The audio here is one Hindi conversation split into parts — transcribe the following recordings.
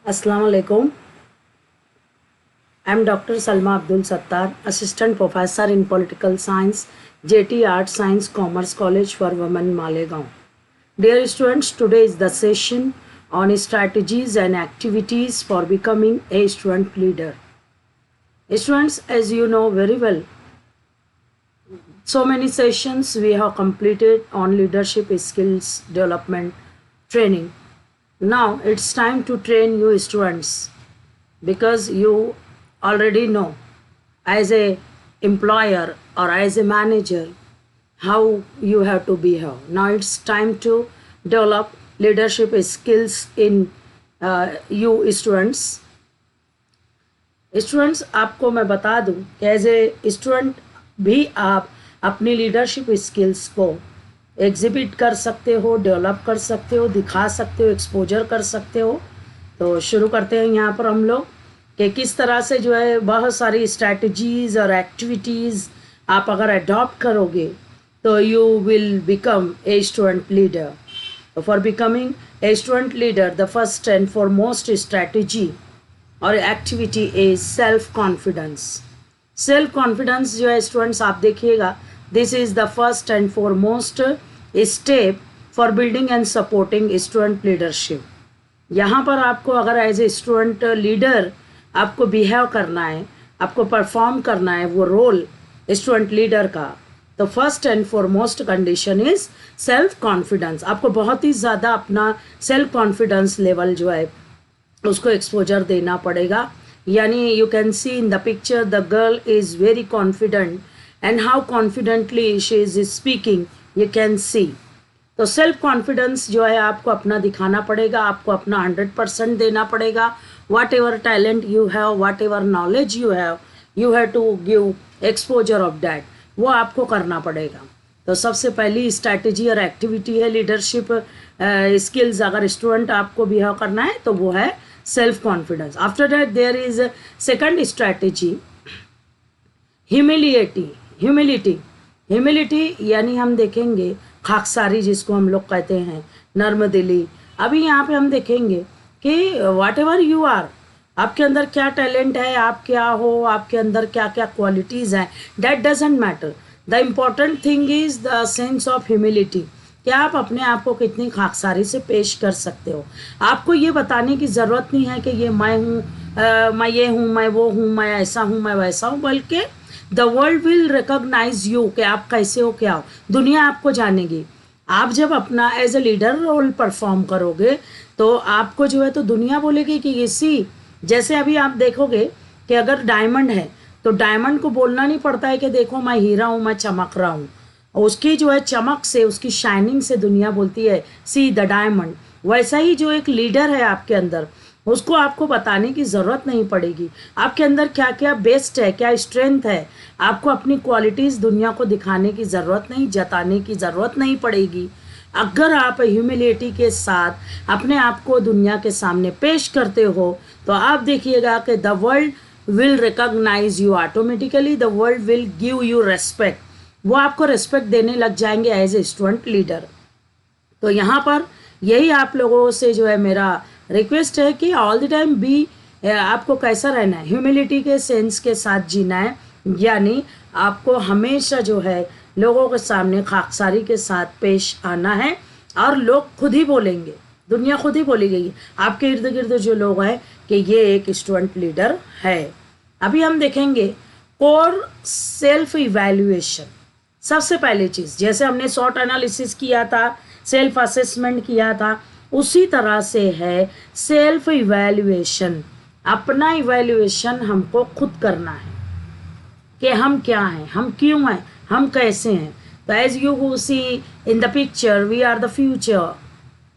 Assalamu alaikum. I am Dr. Salma Abdul Sattar, Assistant Professor in Political Science, JT Arts Science Commerce College for Women, Malegaon. Dear students, today is the session on strategies and activities for becoming a student leader. Students, as you know very well, so many sessions we have completed on leadership skills development training. Now it's time to train you students because you already know as a employer or as a manager how you have to behave. Now it's time to develop leadership skills in you students. Students आपको मैं बता दूं कि एज ए स्टूडेंट भी आप अपनी लीडरशिप स्किल्स को एग्जिबिट कर सकते हो, डेवलप कर सकते हो, दिखा सकते हो, एक्सपोजर कर सकते हो। तो शुरू करते हैं यहाँ पर हम लोग कि किस तरह से जो है बहुत सारी स्ट्रैटेजीज और एक्टिविटीज़ आप अगर अडॉप्ट करोगे तो you will become a student leader. For becoming a student leader the first and foremost strategy और activity is self confidence. Self confidence जो है स्टूडेंट्स आप देखिएगा, this is the first and foremost step for building and supporting student leadership. यहाँ पर आपको अगर एज ए स्टूडेंट लीडर आपको बिहेव करना है, आपको परफॉर्म करना है वो रोल स्टूडेंट लीडर का, तो first and foremost condition is self confidence. आपको बहुत ही ज़्यादा अपना सेल्फ कॉन्फिडेंस लेवल जो है उसको एक्सपोजर देना पड़ेगा। यानी you can see in the picture the girl is very confident and how confidently she is speaking you can सी। तो सेल्फ कॉन्फिडेंस जो है आपको अपना दिखाना पड़ेगा, आपको अपना 100% देना पड़ेगा। Whatever talent you have, whatever knowledge you have to give exposure of that, वो आपको करना पड़ेगा। तो सबसे पहली स्ट्रैटेजी और एक्टिविटी है लीडरशिप स्किल्स अगर स्टूडेंट आपको बिहेव करना है तो वो है self confidence. After that there is second strategy humility यानी हम देखेंगे खाकसारी जिसको हम लोग कहते हैं, नर्मदिली। अभी यहाँ पे हम देखेंगे कि वाट एवर यू आर, आपके अंदर क्या टैलेंट है, आप क्या हो, आपके अंदर क्या क्या क्वालिटीज़ हैं, that doesn't matter. The important thing is the sense of humility कि आप अपने आप को कितनी खाकसारी से पेश कर सकते हो। आपको ये बताने की ज़रूरत नहीं है कि ये मैं हूँ, मैं ये हूँ, मैं वो हूँ, मैं ऐसा हूँ, मैं वैसा हूँ, बल्कि the world will recognise you कि आप कैसे हो, क्या हो, दुनिया आपको जानेगी। आप जब अपना as a leader role perform करोगे तो आपको जो है तो दुनिया बोलेगी कि ये सी, जैसे अभी आप देखोगे कि अगर डायमंड है तो डायमंड को बोलना नहीं पड़ता है कि देखो मैं हीरा हूँ, मैं चमक रहा हूँ। उसकी जो है चमक से, उसकी शाइनिंग से दुनिया बोलती है सी द डायमंड। वैसा ही जो एक लीडर है आपके अंदर, उसको आपको बताने की ज़रूरत नहीं पड़ेगी आपके अंदर क्या क्या बेस्ट है, क्या स्ट्रेंथ है। आपको अपनी क्वालिटीज़ दुनिया को दिखाने की ज़रूरत नहीं, जताने की ज़रूरत नहीं पड़ेगी। अगर आप ह्यूमिलिटी के साथ अपने आप को दुनिया के सामने पेश करते हो तो आप देखिएगा कि the world will recognise you, automatically the world will give you respect. वो आपको रेस्पेक्ट देने लग जाएंगे एज ए स्टूडेंट लीडर। तो यहाँ पर यही आप लोगों से जो है मेरा रिक्वेस्ट है कि ऑल द टाइम भी आपको कैसा रहना है, ह्यूमिलिटी के सेंस के साथ जीना है। यानी आपको हमेशा जो है लोगों के सामने खाकसारी के साथ पेश आना है और लोग खुद ही बोलेंगे, दुनिया खुद ही बोलेगी आपके इर्द गिर्द जो लोग हैं कि ये एक स्टूडेंट लीडर है। अभी हम देखेंगे कोर सेल्फ इवैल्यूएशन। सबसे पहली चीज़, जैसे हमने शॉर्ट एनालिसिस किया था, सेल्फ असेसमेंट किया था, उसी तरह से है सेल्फ इवैल्यूएशन। अपना इवैल्यूएशन हमको खुद करना है कि हम क्या हैं, हम क्यों हैं, हम कैसे हैं। तो as you see in the picture we are the future.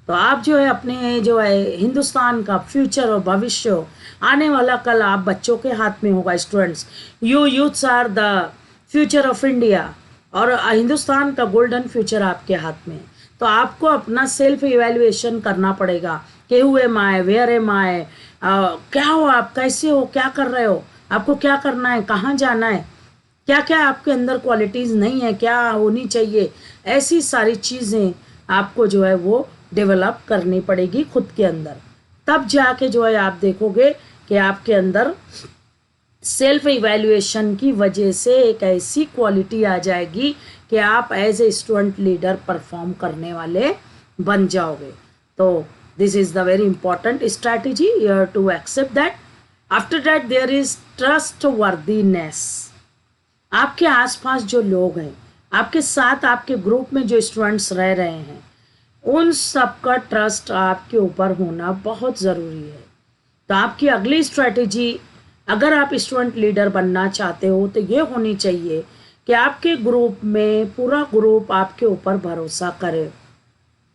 तो आप जो है अपने जो है हिंदुस्तान का फ्यूचर और भविष्य, आने वाला कल आप बच्चों के हाथ में होगा। Students, you youths are the future of India और हिंदुस्तान का गोल्डन फ्यूचर आपके हाथ में है। तो आपको अपना सेल्फ इवैल्यूएशन करना पड़ेगा कि who am I, where am I, क्या हो आप, कैसे हो, क्या कर रहे हो, आपको क्या करना है, कहाँ जाना है, क्या क्या आपके अंदर क्वालिटीज़ नहीं है, क्या होनी चाहिए। ऐसी सारी चीज़ें आपको जो है वो डेवलप करनी पड़ेगी खुद के अंदर। तब जाके जो है आप देखोगे कि आपके अंदर सेल्फ इवैल्यूएशन की वजह से एक ऐसी क्वालिटी आ जाएगी कि आप as a student leader perform करने वाले बन जाओगे। तो this is the very important strategy, you have to accept that. After that there is trustworthiness. आपके आसपास जो लोग हैं, आपके साथ आपके ग्रुप में जो स्टूडेंट्स रह रहे हैं, उन सबका ट्रस्ट आपके ऊपर होना बहुत ज़रूरी है। तो आपकी अगली स्ट्रैटेजी, अगर आप स्टूडेंट लीडर बनना चाहते हो, तो ये होनी चाहिए कि आपके ग्रुप में पूरा ग्रुप आपके ऊपर भरोसा करे।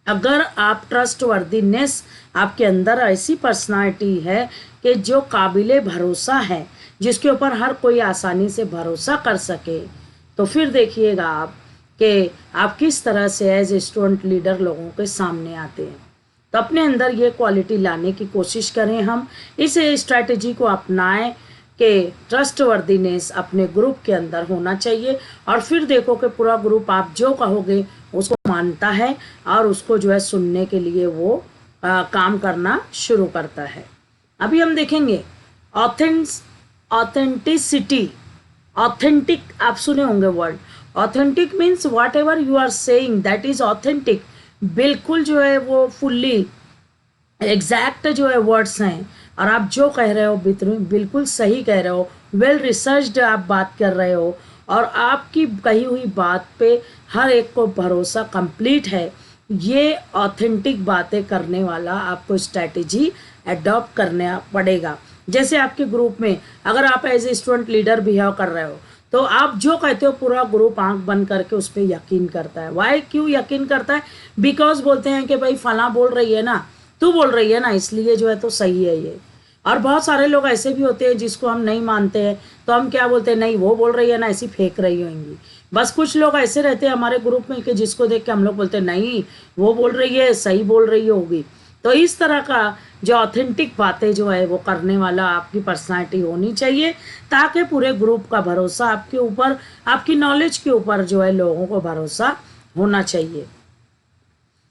अगर आप ट्रस्ट वर्दीनेस, आपके अंदर ऐसी पर्सनालिटी है कि जो काबिले भरोसा है, जिसके ऊपर हर कोई आसानी से भरोसा कर सके, तो फिर देखिएगा आप कि आप किस तरह से एज ए स्टूडेंट लीडर लोगों के सामने आते हैं। तो अपने अंदर ये क्वालिटी लाने की कोशिश करें, हम इस स्ट्रैटेजी को अपनाएं कि ट्रस्ट वर्दीनेस अपने ग्रुप के अंदर होना चाहिए। और फिर देखो कि पूरा ग्रुप आप जो कहोगे उसको मानता है और उसको जो है सुनने के लिए वो काम करना शुरू करता है। अभी हम देखेंगे ऑथेंटिसिटी। ऑथेंटिक आप सुने होंगे word. Authentic means whatever you are saying that is authentic. बिल्कुल जो है वो फुल्ली एग्जैक्ट जो है वर्ड्स हैं, और आप जो कह रहे हो बिल्कुल सही कह रहे हो, वेल रिसर्च्ड आप बात कर रहे हो, और आपकी कही हुई बात पे हर एक को भरोसा कंप्लीट है। ये ऑथेंटिक बातें करने वाला आपको स्ट्रैटेजी एडॉप्ट करना पड़ेगा। जैसे आपके ग्रुप में अगर आप as a student leader behave कर रहे हो, तो आप जो कहते हो पूरा ग्रुप आंख बंद करके उस पर यकीन करता है। वाई, क्यों यकीन करता है? बिकॉज बोलते हैं कि भाई फलां बोल रही है ना, तू बोल रही है ना, इसलिए जो है तो सही है ये। और बहुत सारे लोग ऐसे भी होते हैं जिसको हम नहीं मानते हैं, तो हम क्या बोलते हैं, नहीं वो बोल रही है ना, ऐसी फेंक रही होंगी। बस कुछ लोग ऐसे रहते हैं हमारे ग्रुप में कि जिसको देख के हम लोग बोलते हैं नहीं वो बोल रही है, सही बोल रही होगी। तो इस तरह का जो ऑथेंटिक बातें जो है वो करने वाला आपकी पर्सनालिटी होनी चाहिए, ताकि पूरे ग्रुप का भरोसा आपके ऊपर, आपकी नॉलेज के ऊपर जो है लोगों को भरोसा होना चाहिए।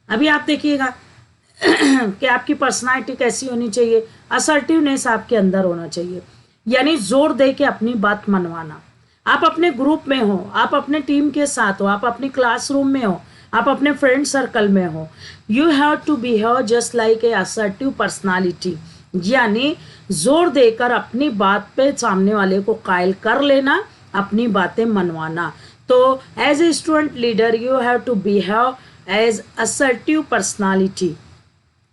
अभी आप देखिएगा कि आपकी पर्सनालिटी कैसी होनी चाहिए। असर्टिवनेस आपके अंदर होना चाहिए, यानी जोर दे के अपनी बात मनवाना। आप अपने ग्रुप में हो, आप अपने टीम के साथ हो, आप अपने क्लासरूम में हो, आप अपने फ्रेंड सर्कल में हो, you have to behave just like a assertive personality, यानी जोर देकर अपनी बात पे सामने वाले को कायल कर लेना, अपनी बातें मनवाना। तो as a student leader you have to behave as assertive personality.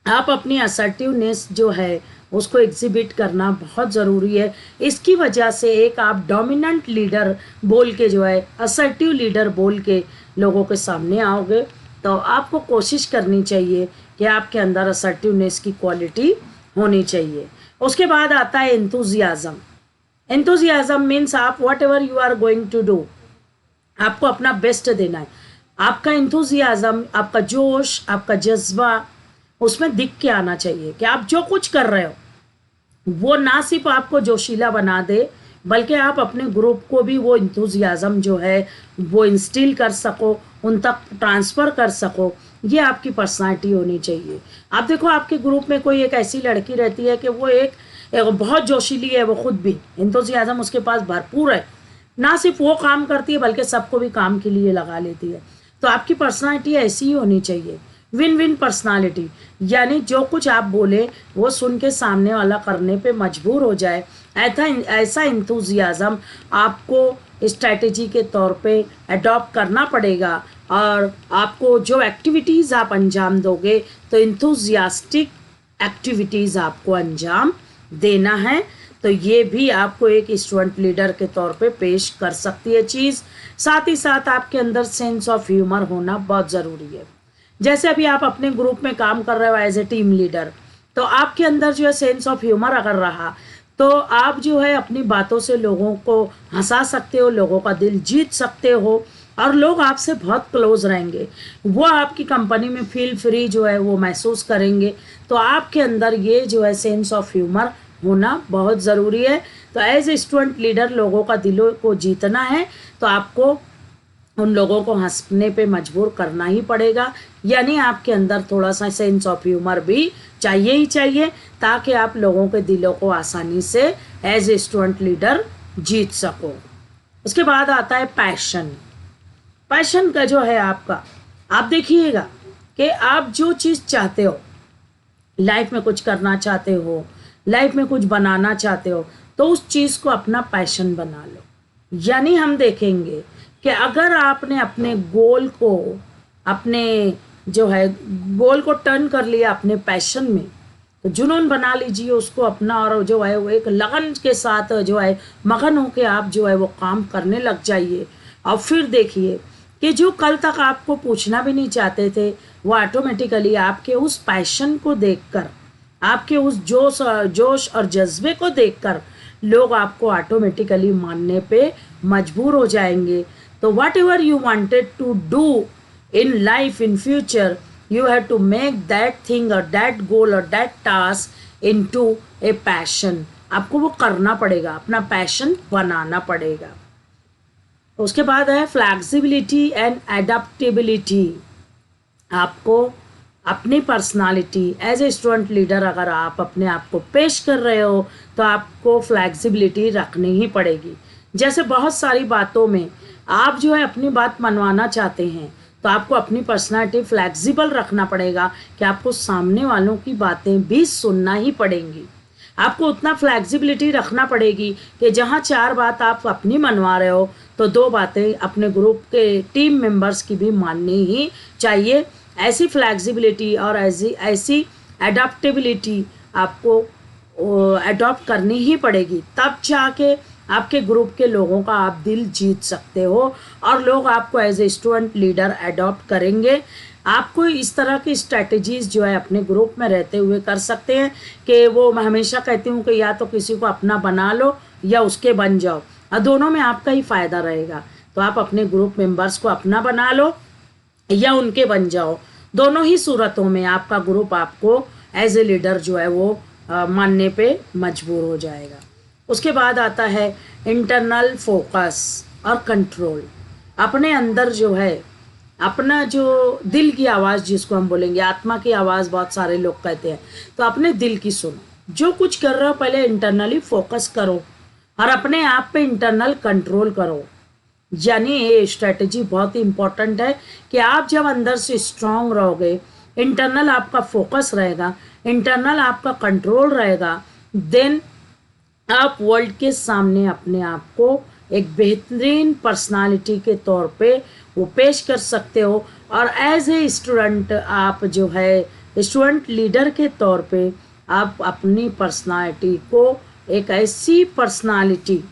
आप अपनी असर्टिवनेस जो है उसको एग्जिबिट करना बहुत ज़रूरी है। इसकी वजह से एक आप डोमिनेंट लीडर बोल के जो है, असर्टिव लीडर बोल के लोगों के सामने आओगे। तो आपको कोशिश करनी चाहिए कि आपके अंदर असर्टिवनेस की क्वालिटी होनी चाहिए। उसके बाद आता है एंथुजियाज़म। एंथुजियाज़म मीन्स आप whatever you are going to do, आपको अपना बेस्ट देना है। आपका एंथुजियाज़म, आपका जोश, आपका जज्बा उसमें दिख के आना चाहिए कि आप जो कुछ कर रहे हो वो ना सिर्फ आपको जोशीला बना दे, बल्कि आप अपने ग्रुप को भी वो इंथुजियाज़म जो है वो इंस्टिल कर सको, उन तक ट्रांसफ़र कर सको। ये आपकी पर्सनालिटी होनी चाहिए। आप देखो आपके ग्रुप में कोई एक ऐसी लड़की रहती है कि वो एक बहुत जोशीली है, वो खुद भी इंथुजियाज़म उसके पास भरपूर है, ना सिर्फ वो काम करती है बल्कि सबको भी काम के लिए लगा लेती है। तो आपकी पर्सनालिटी ऐसी ही होनी चाहिए, विन विन पर्सनालिटी, यानी जो कुछ आप बोले वो सुन के सामने वाला करने पे मजबूर हो जाए। ऐसा इंथुजियाज़म आपको स्ट्रैटेजी के तौर पे अडॉप्ट करना पड़ेगा। और आपको जो एक्टिविटीज़ आप अंजाम दोगे तो इंथुजियास्टिक एक्टिविटीज़ आपको अंजाम देना है। तो ये भी आपको एक स्टूडेंट लीडर के तौर पे पेश कर सकती है चीज़। साथ ही साथ आपके अंदर सेंस ऑफ ह्यूमर होना बहुत ज़रूरी है। जैसे अभी आप अपने ग्रुप में काम कर रहे हो एज ए टीम लीडर, तो आपके अंदर जो है सेंस ऑफ ह्यूमर अगर रहा तो आप जो है अपनी बातों से लोगों को हंसा सकते हो, लोगों का दिल जीत सकते हो, और लोग आपसे बहुत क्लोज रहेंगे। वो आपकी कंपनी में फील फ्री जो है वो महसूस करेंगे। तो आपके अंदर ये जो है सेंस ऑफ ह्यूमर होना बहुत ज़रूरी है। तो एज ए स्टूडेंट लीडर लोगों का दिलों को जीतना है तो आपको उन लोगों को हंसने पे मजबूर करना ही पड़ेगा, यानी आपके अंदर थोड़ा सा सेंस ऑफ ह्यूमर भी चाहिए ही चाहिए, ताकि आप लोगों के दिलों को आसानी से एज ए स्टूडेंट लीडर जीत सको। उसके बाद आता है पैशन। पैशन का जो है आपका, आप देखिएगा कि आप जो चीज़ चाहते हो, लाइफ में कुछ करना चाहते हो, लाइफ में कुछ बनाना चाहते हो, तो उस चीज़ को अपना पैशन बना लो। यानी हम देखेंगे कि अगर आपने अपने गोल को, अपने जो है गोल को टर्न कर लिया अपने पैशन में, तो जुनून बना लीजिए उसको अपना, और जो है वो एक लगन के साथ जो है मगन होके आप जो है वो काम करने लग जाइए। और फिर देखिए कि जो कल तक आपको पूछना भी नहीं चाहते थे, वो ऑटोमेटिकली आपके उस पैशन को देखकर, आपके उस जोश और जज्बे को देखकर लोग आपको ऑटोमेटिकली मानने पे मजबूर हो जाएंगे। तो whatever you wanted to do in life in future, you have to make that thing or that goal or that task into a passion। आपको वो करना पड़ेगा, अपना पैशन बनाना पड़ेगा। उसके बाद है फ्लैक्सिबिलिटी एंड एडेप्टेबिलिटी। आपको अपनी personality as a student leader अगर आप अपने आप को पेश कर रहे हो, तो आपको फ्लैक्सिबिलिटी रखनी ही पड़ेगी। जैसे बहुत सारी बातों में आप जो है अपनी बात मनवाना चाहते हैं, तो आपको अपनी पर्सनालिटी फ्लैक्सिबल रखना पड़ेगा कि आपको सामने वालों की बातें भी सुनना ही पड़ेंगी। आपको उतना फ्लैक्सिबिलिटी रखना पड़ेगी कि जहाँ 4 बात आप अपनी मनवा रहे हो, तो 2 बातें अपने ग्रुप के टीम मेंबर्स की भी माननी ही चाहिए। ऐसी फ्लैक्सिबिलिटी और ऐसी एडाप्टेबिलिटी आपको अडॉप्ट करनी ही पड़ेगी, तब जाके आपके ग्रुप के लोगों का आप दिल जीत सकते हो और लोग आपको as a student leader adopt करेंगे। आपको इस तरह की स्ट्रैटेजीज जो है अपने ग्रुप में रहते हुए कर सकते हैं कि वो, मैं हमेशा कहती हूँ कि या तो किसी को अपना बना लो या उसके बन जाओ, और दोनों में आपका ही फ़ायदा रहेगा। तो आप अपने ग्रुप मेंबर्स को अपना बना लो या उनके बन जाओ, दोनों ही सूरतों में आपका ग्रुप आपको एज ए लीडर जो है वो मानने पे मजबूर हो जाएगा। उसके बाद आता है इंटरनल फोकस और कंट्रोल। अपने अंदर जो है अपना जो दिल की आवाज़, जिसको हम बोलेंगे आत्मा की आवाज़ बहुत सारे लोग कहते हैं, तो अपने दिल की सुनो। जो कुछ कर रहे हो पहले इंटरनली फोकस करो और अपने आप पे इंटरनल कंट्रोल करो। यानी ये स्ट्रेटजी बहुत ही इम्पोर्टेंट है कि आप जब अंदर से स्ट्रांग रहोगे, इंटरनल आपका फोकस रहेगा, इंटरनल आपका कंट्रोल रहेगा, देन आप वर्ल्ड के सामने अपने आप को एक बेहतरीन पर्सनालिटी के तौर पे वो पेश कर सकते हो। और एज ए स्टूडेंट आप जो है स्टूडेंट लीडर के तौर पे आप अपनी पर्सनालिटी को एक ऐसी पर्सनालिटी,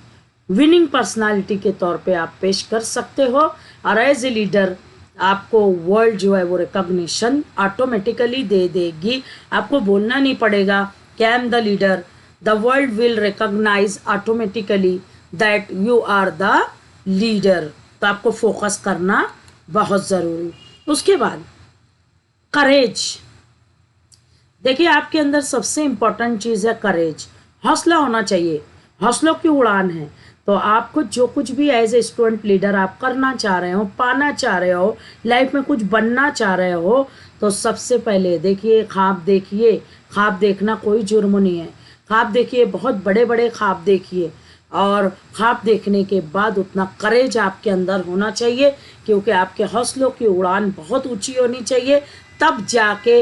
विनिंग पर्सनालिटी के तौर पे आप पेश कर सकते हो, और एज ए लीडर आपको वर्ल्ड जो है वो रिकॉग्निशन ऑटोमेटिकली दे देगी। आपको बोलना नहीं पड़ेगा कि I am the leader, the world will recognise automatically that you are the leader. तो आपको फोकस करना बहुत ज़रूरी। उसके बाद करेज। देखिए आपके अंदर सबसे इम्पोर्टेंट चीज़ है करेज, हौसला होना चाहिए। हौसलों की उड़ान है। तो आपको जो कुछ भी एज ए स्टूडेंट लीडर आप करना चाह रहे हो, पाना चाह रहे हो, लाइफ में कुछ बनना चाह रहे हो, तो सबसे पहले देखिए ख्वाब देखिए। ख्वाब देखना कोई जुर्म नहीं है। ख्वाब देखिए, बहुत बड़े बड़े ख्वाब देखिए, और ख्वाब देखने के बाद उतना करेज आपके अंदर होना चाहिए, क्योंकि आपके हौसलों की उड़ान बहुत ऊंची होनी चाहिए। तब जाके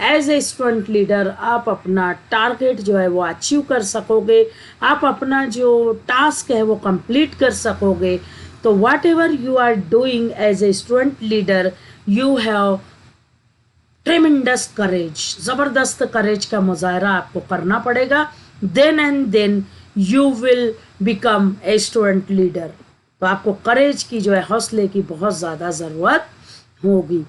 एज ए स्टूडेंट लीडर आप अपना टारगेट जो है वो अचीव कर सकोगे, आप अपना जो टास्क है वो कंप्लीट कर सकोगे। तो whatever you are doing as a student leader, you have tremendous courage, ज़बरदस्त करेज का मुजाहरा आपको करना पड़ेगा। Then and then you will become a student leader. तो आपको करेज की जो है, हौसले की बहुत ज़्यादा ज़रूरत होगी।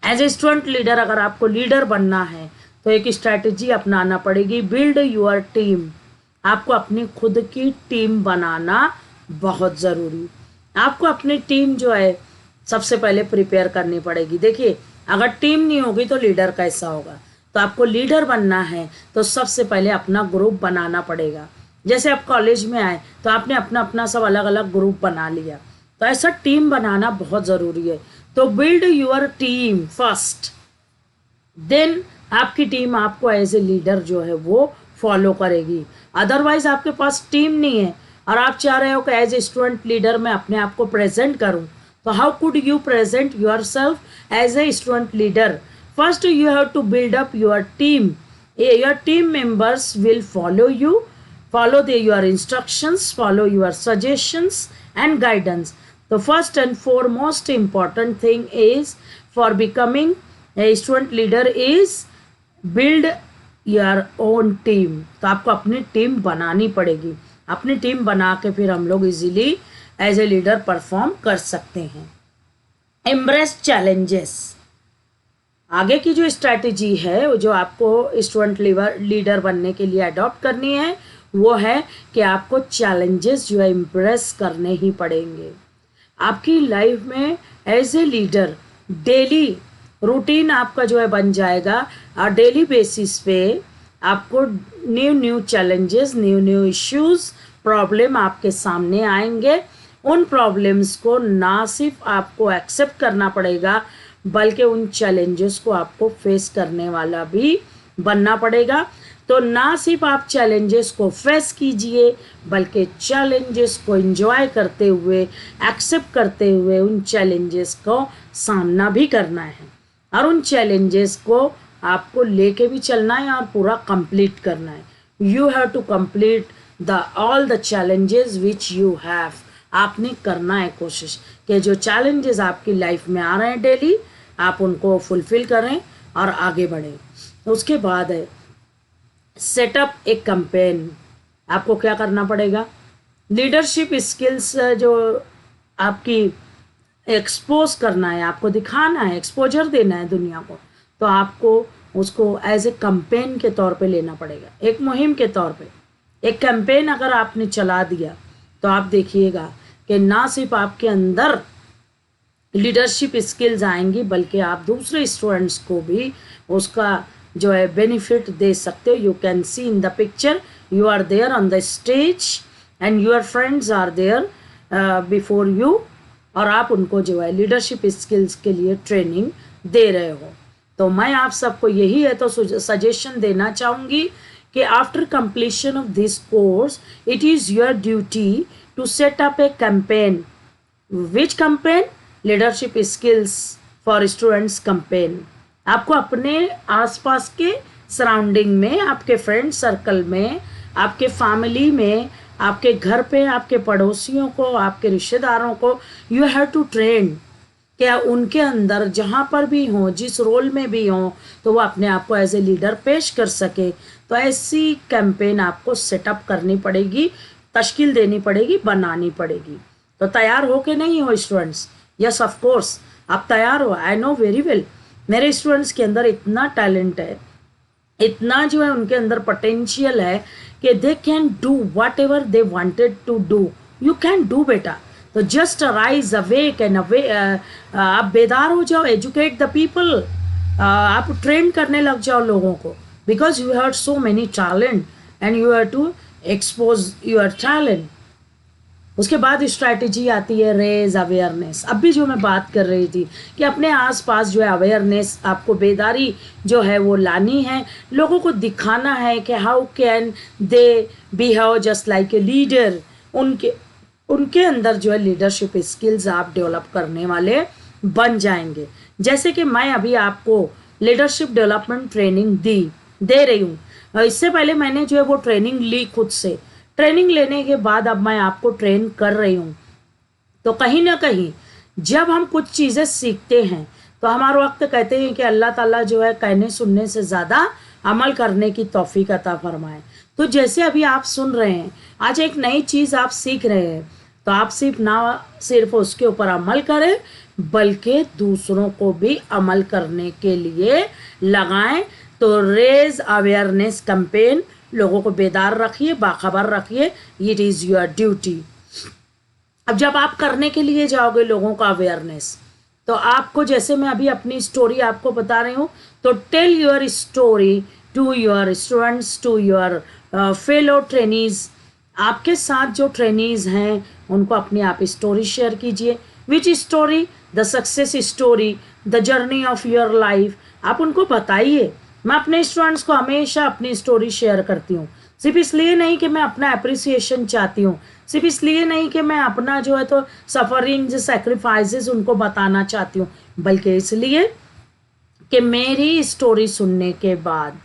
एज ए स्टूडेंट लीडर अगर आपको लीडर बनना है तो एक स्ट्रैटेजी अपनाना पड़ेगी, बिल्ड योर टीम। आपको अपनी खुद की टीम बनाना बहुत ज़रूरी। आपको अपनी टीम जो है सबसे पहले प्रिपेयर करनी पड़ेगी। देखिए अगर टीम नहीं होगी तो लीडर कैसा होगा। तो आपको लीडर बनना है तो सबसे पहले अपना ग्रुप बनाना पड़ेगा। जैसे आप कॉलेज में आए तो आपने अपना अपना सब अलग अलग ग्रुप बना लिया, तो तो ऐसा टीम बनाना बहुत ज़रूरी है। तो build your team first, then आपकी टीम आपको एज ए लीडर जो है वो फॉलो करेगी। अदरवाइज आपके पास टीम नहीं है और आप चाह रहे हो कि एज ए स्टूडेंट लीडर मैं अपने आप को प्रेजेंट करूं, तो how could you present yourself as a student leader? First you have to build up your team. Your team members will follow you, follow your instructions, follow your suggestions and guidance. The first and foremost important thing is for becoming a student leader is build your own team. तो आपको अपनी टीम बनानी पड़ेगी। अपनी टीम बना के फिर हम लोग easily as a leader perform कर सकते हैं। एम्ब्रेस चैलेंजेस, आगे की जो स्ट्रैटेजी है वो जो आपको स्टूडेंट लीडर बनने के लिए अडॉप्ट करनी है वो है कि आपको चैलेंजेस जो है इम्प्रेस करने ही पड़ेंगे। आपकी लाइफ में as a leader daily routine आपका जो है बन जाएगा और डेली बेसिस पे आपको new challenges, new issues, problem आपके सामने आएंगे। उन प्रॉब्लम्स को ना सिर्फ आपको एक्सेप्ट करना पड़ेगा बल्कि उन चैलेंजेस को आपको फेस करने वाला भी बनना पड़ेगा। तो ना सिर्फ आप चैलेंजेस को फेस कीजिए बल्कि चैलेंजेस को एंजॉय करते हुए, एक्सेप्ट करते हुए उन चैलेंजेस को सामना भी करना है और उन चैलेंजेस को आपको लेके भी चलना है और पूरा कंप्लीट करना है। You have to complete all the challenges which you have. आपने करना है कोशिश कि जो चैलेंजेस आपकी लाइफ में आ रहे हैं डेली आप उनको फुलफिल करें और आगे बढ़ें। उसके बाद है सेटअप ए कैंपेन। आपको क्या करना पड़ेगा? लीडरशिप स्किल्स जो आपकी एक्सपोज करना है, आपको दिखाना है, एक्सपोजर देना है दुनिया को, तो आपको उसको एज ए कैंपेन के तौर पे लेना पड़ेगा, एक मुहिम के तौर पे। एक कैंपेन अगर आपने चला दिया तो आप देखिएगा कि ना सिर्फ आपके अंदर लीडरशिप स्किल्स आएंगी बल्कि आप दूसरे स्टूडेंट्स को भी उसका जो है बेनिफिट दे सकते हो। You can see in the picture, you are there on the stage and your friends are there before you और आप उनको जो है लीडरशिप स्किल्स के लिए ट्रेनिंग दे रहे हो। तो मैं आप सबको यही है तो सजेशन देना चाहूँगी कि after completion of this course it is your duty to set up a campaign. Which campaign? Leadership skills for students campaign. आपको अपने आसपास के सराउंडिंग में, आपके फ्रेंड सर्कल में, आपके फैमिली में, आपके घर पे, आपके पड़ोसियों को, आपके रिश्तेदारों को यू हैव टू ट्रेन क्या उनके अंदर जहाँ पर भी हों, जिस रोल में भी हों, तो वो अपने आप को एज ए लीडर पेश कर सके। तो ऐसी कैंपेन आपको सेटअप करनी पड़ेगी, तश्कील देनी पड़ेगी, बनानी पड़ेगी। तो तैयार हो के नहीं हो स्टूडेंट्स? यस ऑफ कोर्स आप तैयार हो। आई नो वेरी वेल, मेरे स्टूडेंट्स के अंदर इतना टैलेंट है, इतना जो है उनके अंदर पोटेंशियल है कि they can do whatever they wanted to do. You can do बेटा। तो जस्ट राइज अवेक एंड आप बेदार हो जाओ, एजुकेट द पीपल, आप ट्रेन करने लग जाओ लोगों को, because you have so many talent and you have to expose your talent. उसके बाद स्ट्रैटेजी आती है रेज अवेयरनेस। अब भी जो मैं बात कर रही थी कि अपने आसपास जो है अवेयरनेस, आपको बेदारी जो है वो लानी है, लोगों को दिखाना है कि how can they behave just like a leader. उनके अंदर जो है लीडरशिप स्किल्स आप डेवलप करने वाले बन जाएंगे। जैसे कि मैं अभी आपको लीडरशिप डेवलपमेंट ट्रेनिंग दे रही हूँ। इससे पहले मैंने जो है वो ट्रेनिंग ली खुद से। ट्रेनिंग लेने के बाद अब मैं आपको ट्रेन कर रही हूँ। तो कहीं ना कहीं जब हम कुछ चीज़ें सीखते हैं तो हमारे वक्त कहते हैं कि अल्लाह ताला जो है कहने सुनने से ज़्यादा अमल करने की तौफीक अता फरमाए। तो जैसे अभी आप सुन रहे हैं, आज एक नई चीज़ आप सीख रहे हैं, तो आप सिर्फ उसके ऊपर अमल करें बल्कि दूसरों को भी अमल करने के लिए लगाएं। तो रेज अवेयरनेस कैंपेन, लोगों को बेदार रखिए, बाखबर रखिए, इट इज़ योर ड्यूटी। अब जब आप करने के लिए जाओगे लोगों का अवेयरनेस, तो आपको, जैसे मैं अभी अपनी स्टोरी आपको बता रही हूँ, तो tell your story to your students, to your fellow trainees. आपके साथ जो ट्रेनीज हैं उनको अपनी आप स्टोरी शेयर कीजिए। Which story? The success story, the journey of your life. आप उनको बताइए। मैं अपने स्टूडेंट्स को हमेशा अपनी स्टोरी शेयर करती हूँ, सिर्फ इसलिए नहीं कि मैं अपना अप्रिसिएशन चाहती हूँ, सिर्फ इसलिए नहीं कि मैं अपना जो है तो सफरिंग्स सेक्रीफाइसेस उनको बताना चाहती हूँ, बल्कि इसलिए कि मेरी स्टोरी सुनने के बाद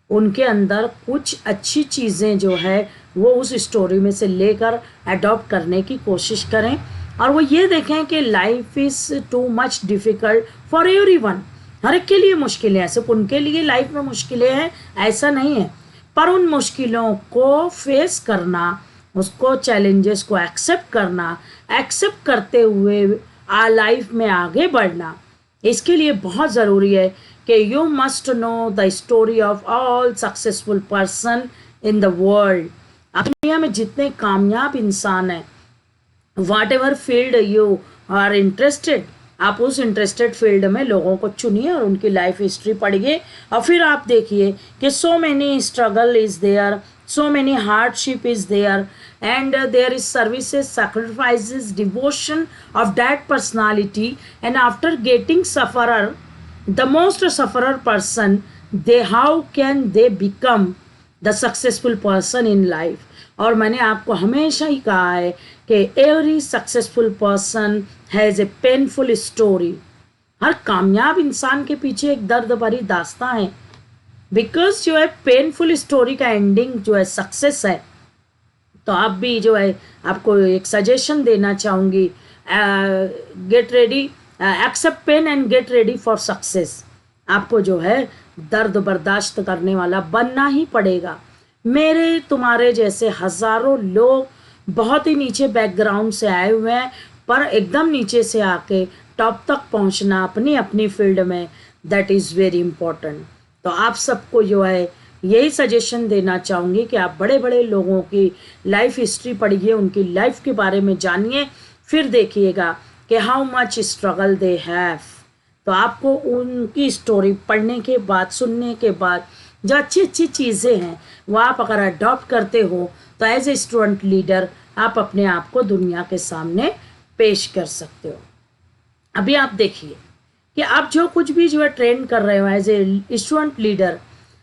उनके अंदर कुछ अच्छी चीज़ें जो है वो उस स्टोरी में से लेकर अडॉप्ट करने की कोशिश करें, और वो ये देखें कि life is too much difficult for everyone. हर एक के लिए मुश्किलें हैं, सिर्फ उनके लिए लाइफ में मुश्किलें हैं ऐसा नहीं है, पर उन मुश्किलों को फेस करना, उसको चैलेंजेस को एक्सेप्ट करना, एक्सेप्ट करते हुए लाइफ में आगे बढ़ना, इसके लिए बहुत ज़रूरी है कि you must know the story of all successful person in the world. दुनिया में जितने कामयाब इंसान हैं, whatever field you are interested, आप उस इंटरेस्टेड फील्ड में लोगों को चुनिए और उनकी लाइफ हिस्ट्री पढ़िए, और फिर आप देखिए कि so many struggle is there, so many hardship is there, and there is services, sacrifices, devotion of that personality, and after getting sufferer, the most sufferer person, they how can they become the successful person in life। और मैंने आपको हमेशा ही कहा है कि every successful person has a painful story। हर कामयाब इंसान के पीछे एक दर्द भरी दास्तां है, बिकॉज जो है पेनफुल स्टोरी का एंडिंग जो है सक्सेस है। तो आप भी जो है आपको एक सजेशन देना चाहूँगी, get ready, accept pain and get ready for success. आपको जो है दर्द बर्दाश्त करने वाला बनना ही पड़ेगा। मेरे तुम्हारे जैसे हज़ारों लोग बहुत ही नीचे बैकग्राउंड से आए हुए हैं, पर एकदम नीचे से आके टॉप तक पहुंचना अपनी अपनी फील्ड में, दैट इज़ वेरी इम्पोर्टेंट। तो आप सबको जो है यही सजेशन देना चाहूँगी कि आप बड़े बड़े लोगों की लाइफ हिस्ट्री पढ़िए, उनकी लाइफ के बारे में जानिए, फिर देखिएगा कि how much struggle they have. तो आपको उनकी स्टोरी पढ़ने के बाद, सुनने के बाद जो अच्छी अच्छी चीज़ें हैं वो आप अगर अडॉप्ट करते हो तो एज ए स्टूडेंट लीडर आप अपने आप को दुनिया के सामने पेश कर सकते हो। अभी आप देखिए कि आप जो कुछ भी जो है ट्रेन कर रहे हो एज ए स्टूडेंट लीडर,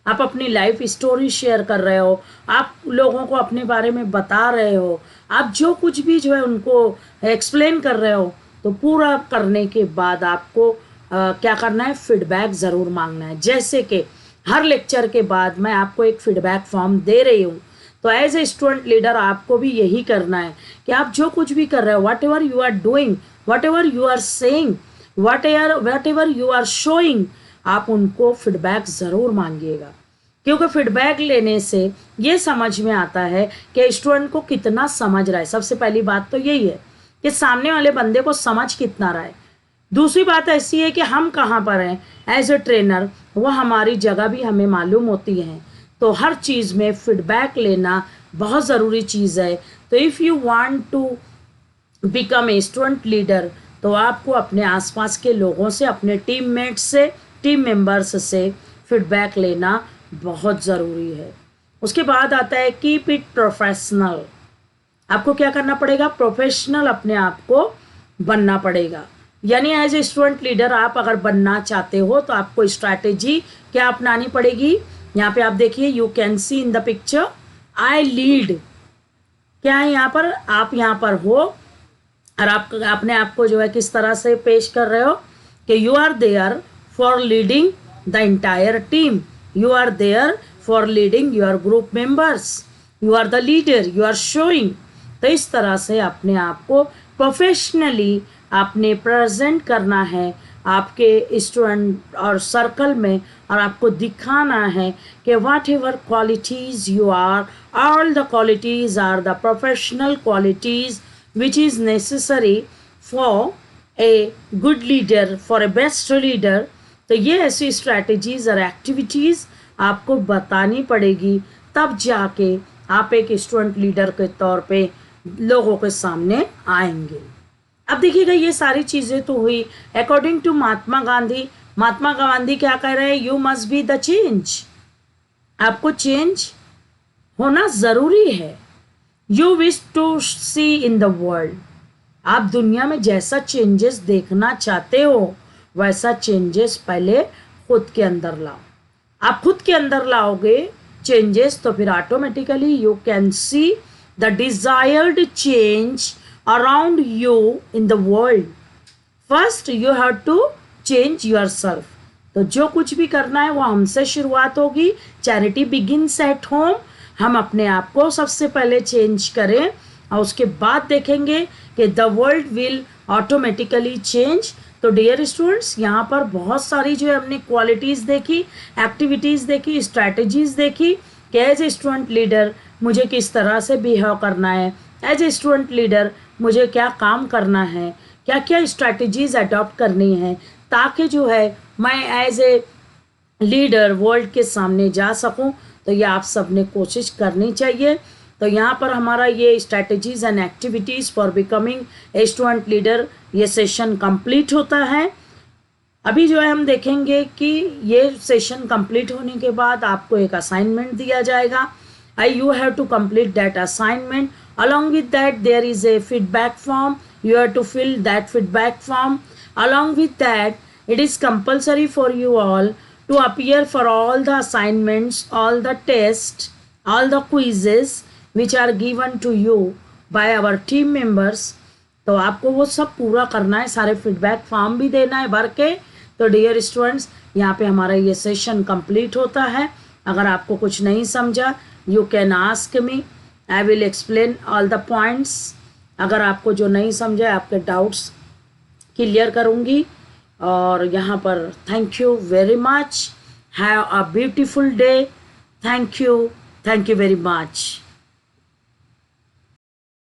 आप अपनी लाइफ स्टोरी शेयर कर रहे हो, आप लोगों को अपने बारे में बता रहे हो, आप जो कुछ भी जो है उनको एक्सप्लेन कर रहे हो, तो पूरा करने के बाद आपको क्या करना है, फीडबैक ज़रूर मांगना है। जैसे कि हर लेक्चर के बाद मैं आपको एक फीडबैक फॉर्म दे रही हूँ, तो एज ए स्टूडेंट लीडर आपको भी यही करना है कि आप जो कुछ भी कर रहे हो, whatever you are doing, whatever you are saying, whatever you are showing, आप उनको फीडबैक ज़रूर मांगिएगा। क्योंकि फीडबैक लेने से ये समझ में आता है कि स्टूडेंट को कितना समझ रहा है। सबसे पहली बात तो यही है कि सामने वाले बंदे को समझ कितना रहा है। दूसरी बात ऐसी है कि हम कहाँ पर हैं एज ए ट्रेनर, वो हमारी जगह भी हमें मालूम होती है। तो हर चीज़ में फीडबैक लेना बहुत ज़रूरी चीज़ है। तो if you want to become a student leader, तो आपको अपने आसपास के लोगों से, अपने टीममेट्स से, टीम मेंबर्स से फीडबैक लेना बहुत ज़रूरी है। उसके बाद आता है कीप इट प्रोफेशनल। आपको क्या करना पड़ेगा, प्रोफेशनल अपने आप को बनना पड़ेगा। यानी एज ए स्टूडेंट लीडर आप अगर बनना चाहते हो तो आपको स्ट्रैटेजी क्या अपनानी पड़ेगी। यहाँ पे आप देखिए, you can see in the picture I lead. क्या है यहाँ पर, आप यहाँ पर हो और आप अपने आप को जो है किस तरह से पेश कर रहे हो कि you are there for leading the entire team, you are there for leading your group members, you are the leader, you are showing. तो इस तरह से अपने आप को प्रोफेशनली आपने प्रेजेंट करना है आपके स्टूडेंट और सर्कल में, और आपको दिखाना है कि whatever qualities you are, all the qualities are the professional qualities which is necessary for a good leader, for a best leader। तो ये ऐसी स्ट्रैटेजीज और एक्टिविटीज़ आपको बतानी पड़ेगी, तब जाके आप एक स्टूडेंट लीडर के तौर पे लोगों के सामने आएंगे। अब देखिएगा, ये सारी चीज़ें तो हुई अकॉर्डिंग टू महात्मा गांधी। महात्मा गांधी क्या कह रहे हैं, you must be the change. आपको चेंज होना ज़रूरी है। You wish to see in the world. आप दुनिया में जैसा चेंजेस देखना चाहते हो वैसा चेंजेस पहले खुद के अंदर लाओ। आप खुद के अंदर लाओगे चेंजेस तो फिर automatically you can see the desired change around you in the world. First you have to change yourself. तो जो कुछ भी करना है वो हमसे शुरुआत होगी। Charity begins at home. हम अपने आप को सबसे पहले चेंज करें और उसके बाद देखेंगे कि the world will automatically change. तो डियर स्टूडेंट्स, यहाँ पर बहुत सारी जो है हमने क्वालिटीज़ देखी, एक्टिविटीज़ देखी, स्ट्रैटेजीज़ देखी कि एज ए स्टूडेंट लीडर मुझे किस तरह से बिहेव करना है, एज ए स्टूडेंट लीडर मुझे क्या काम करना है, क्या क्या स्ट्रैटेजीज़ अडॉप्ट करनी है ताकि जो है मैं एज ए लीडर वर्ल्ड के सामने जा सकूं। तो ये आप सब ने कोशिश करनी चाहिए। तो यहाँ पर हमारा ये strategies and activities for becoming a student leader ये सेशन कंप्लीट होता है। अभी जो है हम देखेंगे कि ये सेशन कंप्लीट होने के बाद आपको एक असाइनमेंट दिया जाएगा। You have to complete that assignment. Along with that there is a feedback form. You have to fill that feedback form. Along with that it is compulsory for you all to appear for all the assignments, all the tests, all the quizzes which are given to you by our team members। तो आपको वो सब पूरा करना है, सारे फीडबैक फॉर्म भी देना है भर के। तो डियर स्टूडेंट्स, यहाँ पे हमारा ये सेशन कंप्लीट होता है। अगर आपको कुछ नहीं समझा you can ask me, I will explain all the points. अगर आपको जो नहीं समझा आपके डाउट्स क्लियर करूँगी। और यहाँ पर thank you very much. Have a beautiful day. Thank you very much.